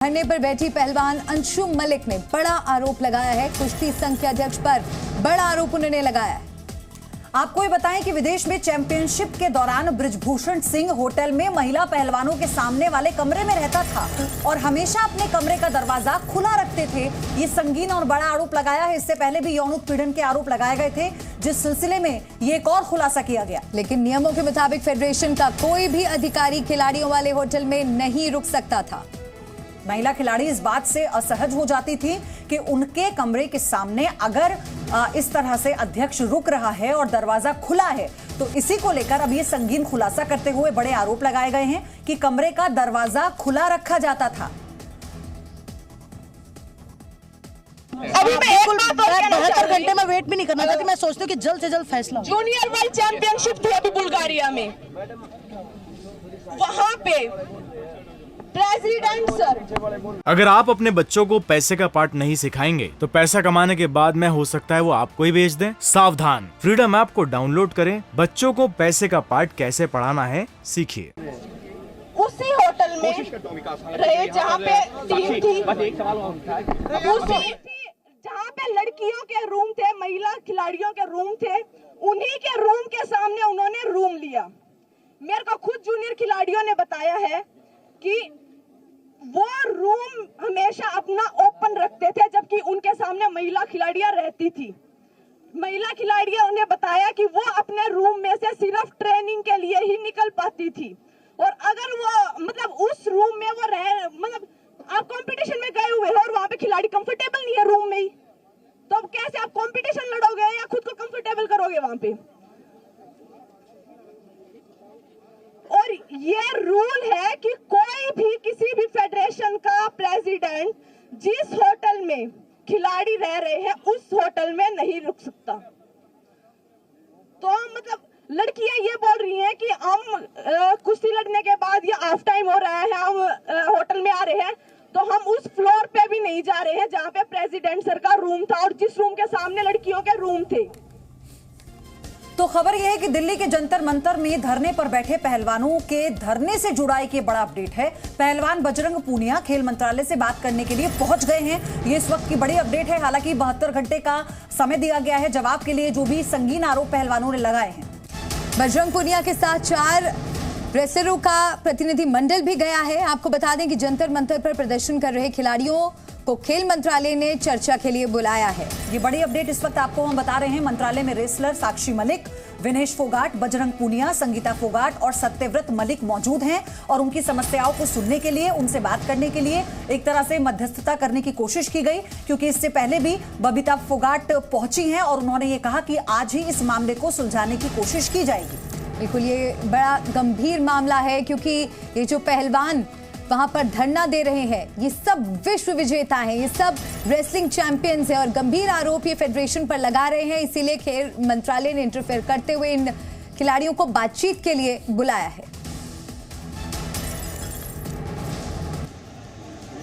धरने पर बैठी पहलवान अंशु मलिक ने बड़ा आरोप लगाया है। कुश्ती संघ के अध्यक्ष पर बड़ा आरोप उन्होंने लगाया है। आपको ये बताएं कि विदेश में चैंपियनशिप के दौरान बृजभूषण सिंह होटल में महिला पहलवानों के सामने वाले कमरे में रहता था और हमेशा अपने कमरे का दरवाजा खुला रखते थे। ये संगीन और बड़ा आरोप लगाया है। इससे पहले भी यौन उत्पीड़न के आरोप लगाए गए थे, जिस सिलसिले में ये एक और खुलासा किया गया। लेकिन नियमों के मुताबिक फेडरेशन का कोई भी अधिकारी खिलाड़ियों वाले होटल में नहीं रुक सकता था। महिला खिलाड़ी इस बात से असहज हो जाती थी कि उनके कमरे के सामने अगर इस तरह से अध्यक्ष रुक रहा है और दरवाजा खुला है, तो इसी को लेकर अब ये संगीन खुलासा करते हुए बड़े आरोप लगाए गए हैं कि कमरे का दरवाजा खुला रखा जाता था। अभी मैं 72 घंटे में वेट भी नहीं करना चाहती। मैं सोचती हूँ कि जल्द से जल्द फैसला। जूनियर वर्ल्ड चैंपियनशिप थी अभी बुल्गारिया में, वहां पे प्रेसिडेंट सर, अगर आप अपने बच्चों को पैसे का पार्ट नहीं सिखाएंगे तो पैसा कमाने के बाद में हो सकता है वो आपको ही बेच दें। सावधान, फ्रीडम ऐप को डाउनलोड करें। बच्चों को पैसे का पार्ट कैसे पढ़ाना है सीखिए। उसी होटल में रहे जहाँ पे टीम थी, जहाँ पे लड़कियों के रूम थे, महिला खिलाड़ियों के रूम थे, उन्हीं के रूम के सामने उन्होंने रूम लिया। मेरे को खुद जूनियर खिलाड़ियों ने बताया है कि वो रूम हमेशा अपना ओपन रखते थे, जबकि उनके सामने महिला खिलाड़ियां रहती थी। महिला खिलाड़ियों ने बताया कि वो अपने रूम में से सिर्फ ट्रेनिंग के लिए ही निकल पाती थी, और अगर वो उस रूम में वो आप कंपटीशन में गए हुए हो और वहां पे खिलाड़ी कंफर्टेबल नहीं है रूम में ही, तो अब कैसे आप कंपटीशन लड़ोगे या खुद को कंफर्टेबल करोगे वहां पे। और ये रूल है कि कोई भी किसी भी फेडरेशन का प्रेसिडेंट जिस होटल में खिलाड़ी रह रहे हैं उस होटल में नहीं रुक सकता। तो लड़कियां ये बोल रही हैं कि हम कुश्ती लड़ने के बाद ये ऑफ टाइम हो रहा है, हम होटल में आ रहे हैं, तो हम उस फ्लोर पे भी नहीं जा रहे हैं जहां पे प्रेसिडेंट सर का रूम था और जिस रूम के सामने लड़कियों के रूम थे। तो खबर यह है कि दिल्ली के जंतर मंतर में धरने पर बैठे पहलवानों के धरने से जुड़ा एक बड़ा अपडेट है। पहलवान बजरंग पूनिया खेल मंत्रालय से बात करने के लिए पहुंच गए हैं। ये इस वक्त की बड़ी अपडेट है। हालांकि 72 घंटे का समय दिया गया है जवाब के लिए, जो भी संगीन आरोप पहलवानों ने लगाए हैं। बजरंग पूनिया के साथ 4 रेसलरों का प्रतिनिधि मंडल भी गया है। आपको बता दें कि जंतर मंतर पर प्रदर्शन कर रहे खिलाड़ियों को खेल मंत्रालय ने चर्चा के लिए बुलाया है। ये बड़ी अपडेट इस वक्त आपको हम बता रहे हैं। मंत्रालय में रेसलर साक्षी मलिक, विनेश फोगाट, बजरंग पूनिया, संगीता फोगाट और सत्यव्रत मलिक मौजूद हैं और उनकी समस्याओं को सुनने के लिए, उनसे बात करने के लिए एक तरह से मध्यस्थता करने की कोशिश की गई, क्योंकि इससे पहले भी बबीता फोगाट पहुंची हैं और उन्होंने ये कहा कि आज ही इस मामले को सुलझाने की कोशिश की जाएगी। बिल्कुल, ये बड़ा गंभीर मामला है, क्योंकि ये जो पहलवान वहां पर धरना दे रहे हैं ये सब विश्व विजेता हैं, ये सब रेसलिंग चैंपियंस हैं और गंभीर आरोप ये फेडरेशन पर लगा रहे हैं। इसीलिए खेल मंत्रालय ने इंटरफेयर करते हुए इन खिलाड़ियों को बातचीत के लिए बुलाया है।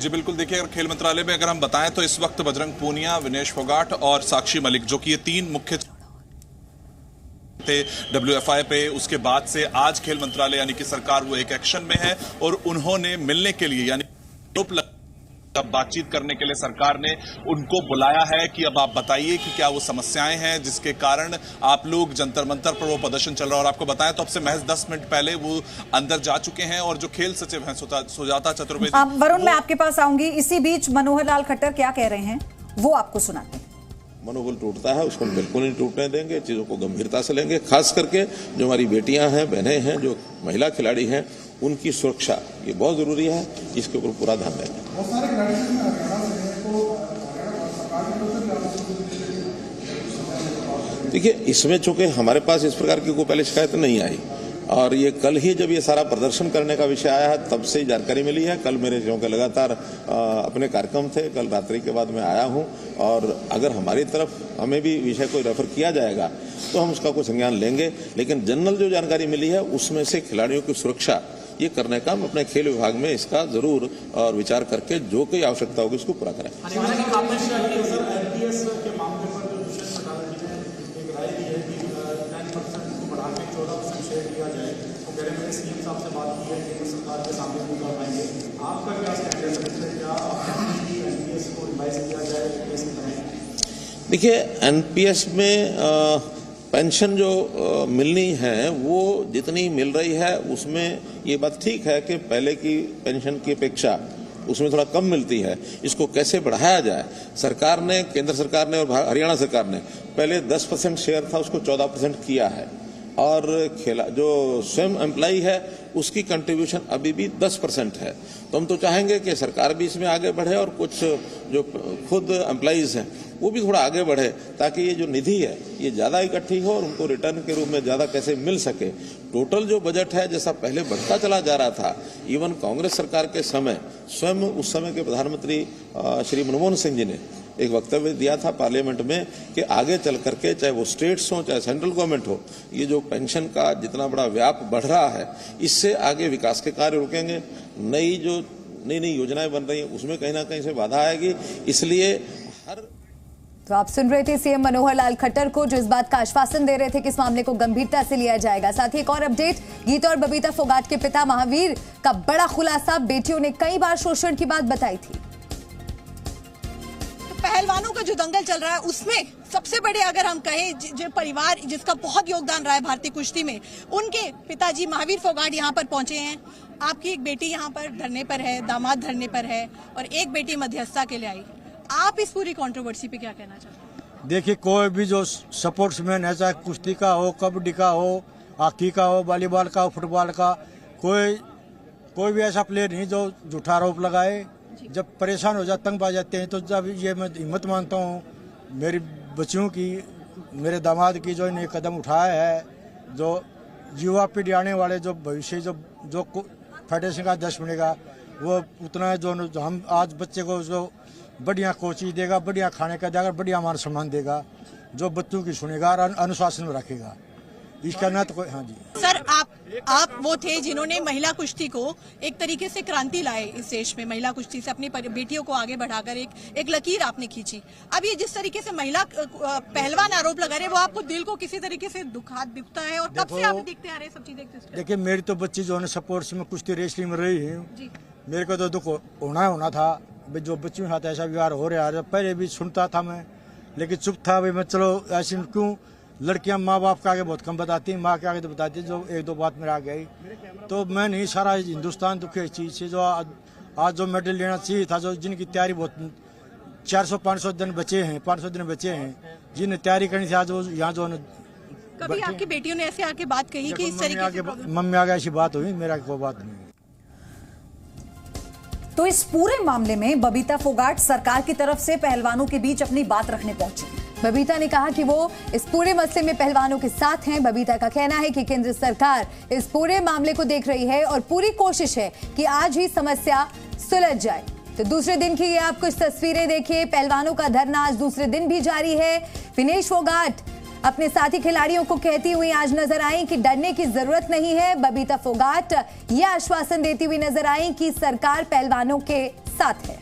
जी बिल्कुल, देखिए अगर खेल मंत्रालय में अगर हम बताएं तो इस वक्त बजरंग पूनिया, विनेश फोगाट और साक्षी मलिक, जो कि ये 3 मुख्य थे WFI पे, उसके बाद से आज खेल मंत्रालय यानी कि सरकार वो एक एक्शन में है और उन्होंने मिलने के लिए यानी बातचीत करने के लिए सरकार ने उनको बुलाया है कि अब आप बताइए कि क्या वो समस्याएं हैं जिसके कारण आप लोग जंतर मंतर पर वो प्रदर्शन चल रहा है। और आपको बताएं तो अब से महज 10 मिनट पहले वो अंदर जा चुके हैं और जो खेल सचिव हैं सुजाता चतुर्वेदी। वरुण, मैं आपके पास आऊंगी। इसी बीच मनोहर लाल खट्टर क्या कह रहे हैं वो आपको सुनाते हैं। मनोबल टूटता है, उसको बिल्कुल नहीं टूटने देंगे, चीज़ों को गंभीरता से लेंगे। खास करके जो हमारी बेटियां हैं, बहनें हैं, जो महिला खिलाड़ी हैं, उनकी सुरक्षा ये बहुत जरूरी है, इसके ऊपर पूरा ध्यान देंगे। देखिए, इसमें चूंकि हमारे पास इस प्रकार की कोई पहले शिकायत नहीं आई और ये कल ही जब ये सारा प्रदर्शन करने का विषय आया है तब से जानकारी मिली है। कल मेरे क्योंकि लगातार अपने कार्यक्रम थे, कल रात्रि के बाद मैं आया हूं और अगर हमारी तरफ हमें भी विषय को रेफर किया जाएगा तो हम उसका कोई संज्ञान लेंगे। लेकिन जनरल जो जानकारी मिली है उसमें से खिलाड़ियों की सुरक्षा ये करने का हम अपने खेल विभाग में इसका जरूर और विचार करके जो कोई आवश्यकता होगी उसको पूरा करें। कह रहे हैं सीएम साहब से बात की है, केंद्र सरकार के सामने भी कर पाएंगे, आपका क्या स्टैंड है सर? क्या एनपीएस को रिवाइज किया जाए, कैसे करें? देखिए, एनपीएस में पेंशन जो मिलनी है वो जितनी मिल रही है उसमें ये बात ठीक है कि पहले की पेंशन की अपेक्षा उसमें थोड़ा कम मिलती है। इसको कैसे बढ़ाया जाए? सरकार ने, केंद्र सरकार ने और हरियाणा सरकार ने पहले 10% शेयर था उसको 14% किया है, और जो स्वयं एम्प्लॉई है उसकी कंट्रीब्यूशन अभी भी 10% है। तो हम तो चाहेंगे कि सरकार भी इसमें आगे बढ़े और कुछ जो खुद एम्प्लॉइज हैं वो भी थोड़ा आगे बढ़े, ताकि ये जो निधि है ये ज़्यादा इकट्ठी हो और उनको रिटर्न के रूप में ज़्यादा कैसे मिल सके। टोटल जो बजट है जैसा पहले बढ़ता चला जा रहा था, इवन कांग्रेस सरकार के समय स्वयं उस समय के प्रधानमंत्री श्री मनमोहन सिंह जी ने एक वक्तव्य दिया था पार्लियामेंट में कि आगे चल करके चाहे वो स्टेट्स हो चाहे सेंट्रल गवर्नमेंट हो, ये जो पेंशन का जितना बड़ा व्याप बढ़ रहा है इससे आगे विकास के कार्य रुकेंगे। नई योजनाएं बन रही हैं उसमें कहीं ना कहीं से बाधा आएगी। इसलिए तो आप सुन रहे थे सीएम मनोहर लाल खट्टर को, जो इस बात का आश्वासन दे रहे थे कि इस मामले को गंभीरता से लिया जाएगा। साथ ही एक और अपडेट, गीता और बबीता फोगाट के पिता महावीर का बड़ा खुलासा, बेटियों ने कई बार शोषण की बात बताई थी। पहलवानों का जो दंगल चल रहा है उसमें सबसे बड़े अगर हम कहें जो परिवार जिसका बहुत योगदान रहा है भारतीय कुश्ती में, उनके पिताजी महावीर फोगाट यहाँ पर पहुंचे हैं। आपकी एक बेटी यहाँ पर धरने पर है, दामाद धरने पर है और एक बेटी मध्यस्थता के लिए आई। आप इस पूरी कंट्रोवर्सी पे क्या कहना चाहते हैं? देखिए, कोई भी जो स्पोर्ट्समैन है, चाहे कुश्ती का हो, कबड्डी का हो, हॉकी का हो, वॉलीबॉल का हो, फुटबॉल का, कोई भी ऐसा प्लेयर नहीं जो झूठा आरोप लगाए। जब परेशान हो जाते, तंग पा जाते हैं, तो जब ये मैं हिम्मत मानता हूँ मेरी बच्चियों की, मेरे दामाद की, जो इन्हें कदम उठाया है, जो युवा पीढ़ी आने वाले जो भविष्य जो फेडरेशन का अध्यक्ष बनेगा वो उतना है, जो हम आज बच्चे को जो बढ़िया कोचिंग देगा, बढ़िया खाने का देगा, बढ़िया मान सम्मान देगा, जो बच्चों की सुनेगा और अनुशासन में रखेगा, इसका ना तो कोई। हाँ जी सर, आप वो थे जिन्होंने महिला कुश्ती को एक तरीके से क्रांति लाए इस देश में। महिला कुश्ती से अपनी बेटियों को आगे बढ़ाकर एक लकीर आपने खींची। अब ये जिस तरीके से महिला पहलवान आरोप लगा रहे, वो आपको दिल को किसी तरीके से दुखता है, और कब से आप देखते आ रहे सब चीजें? देखिए, मेरी तो बच्ची जो है स्पोर्ट्स में कुश्ती रेसलिंग में रही है, मेरे को तो दुख होना था। जो बच्चियों के साथ ऐसा व्यवहार हो रहा है, पहले भी सुनता था मैं, लेकिन चुप था। भाई मैं चलो ऐसे क्यों, लड़कियां माँ बाप के आगे बहुत कम बताती हैं, माँ के आगे तो बताती है। जो एक दो बात मेरे आ गई तो मैं नहीं, सारा हिंदुस्तान दुखी इस चीज़ से। जो आज जो मेडल लेना चाहिए था, जो जिनकी तैयारी बहुत 400-500 दिन बचे हैं, 500 दिन बचे हैं, जिन्हें तैयारी करनी थी, आज वो यहाँ जो कभी आपकी बेटियों ने ऐसे आके बात कही कि इस तरीके से मम्मी आगे ऐसी बात हुई? मेरा कोई बात नहीं। तो इस पूरे मामले में बबीता फोगाट सरकार की तरफ से पहलवानों के बीच अपनी बात रखने पहुंची। बबीता ने कहा कि वो इस पूरे मसले में पहलवानों के साथ हैं। बबीता का कहना है कि केंद्र सरकार इस पूरे मामले को देख रही है और पूरी कोशिश है कि आज ही समस्या सुलझ जाए। तो दूसरे दिन की ये आप कुछ तस्वीरें देखिए। पहलवानों का धरना आज दूसरे दिन भी जारी है। विनेश फोगाट अपने साथी खिलाड़ियों को कहती हुई आज नजर आई कि डरने की जरूरत नहीं है। बबीता फोगाट यह आश्वासन देती हुई नजर आई कि सरकार पहलवानों के साथ है।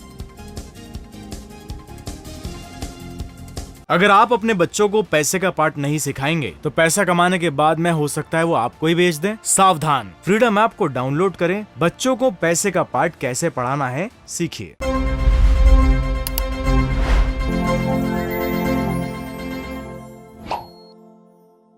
अगर आप अपने बच्चों को पैसे का पार्ट नहीं सिखाएंगे तो पैसा कमाने के बाद में हो सकता है वो आपको ही बेच दें। सावधान, फ्रीडम ऐप को डाउनलोड करें, बच्चों को पैसे का पार्ट कैसे पढ़ाना है सीखिए।